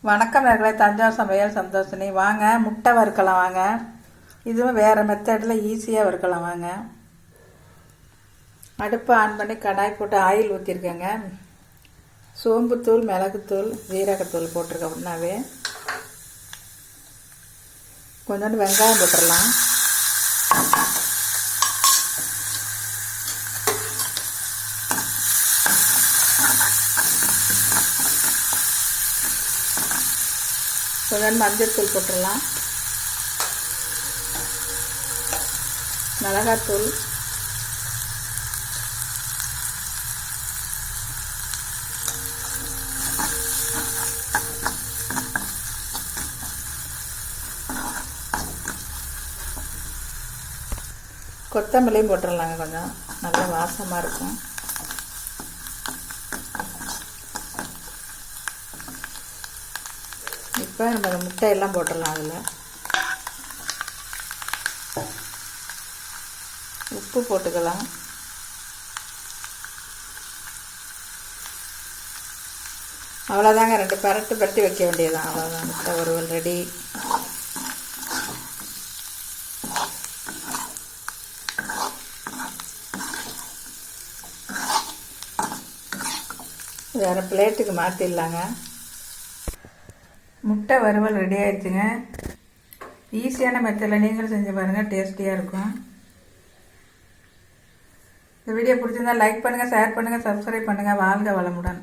வணக்கம் நேர்களே, தஞ்சாவூர் சமையல் சந்தோஷினி. வாங்க முட்டை வறுக்கலாம். வாங்க, இதுவும் வேறு மெத்தடில் ஈஸியாக வறுக்கலாம். வாங்க, அடுப்பை ஆன் பண்ணி கடாய் போட்டு ஆயில் ஊற்றிருக்கேங்க. சோம்புத்தூள், மிளகுத்தூள், ஜீரகத்தூள் போட்டிருக்கேன். ஒன்றாவே கொஞ்சோண்டு வெங்காயம் போட்டுடலாம். கொஞ்சம் மஞ்சள்தூள் போட்டுடலாம். மிளகாத்தூள், கொத்தமல்லியும் போட்டுடலாங்க. கொஞ்சம் நல்லா வாசமாக இருக்கும். இப்போ நம்ம முட்டையெல்லாம் போட்டுடலாம். அதில் உப்பு போட்டுக்கலாம். அவ்வளோதாங்க, 2 பரட்டி வைக்க வேண்டியதுதான். அவ்வளோதான், முட்டை வறுவல் ரெடி. வேறு பிளேட்டுக்கு மாற்றிடலாங்க. முட்டை வறுவல் ரெடி ஆயிடுச்சுங்க. ஈஸியான மெத்தடில் நீங்களும் செஞ்சு பாருங்கள், டேஸ்டியாக இருக்கும். இந்த வீடியோ பிடிச்சிருந்தா லைக் பண்ணுங்கள், ஷேர் பண்ணுங்கள், சப்ஸ்கிரைப் பண்ணுங்கள். வாழ்க வளமுடன்.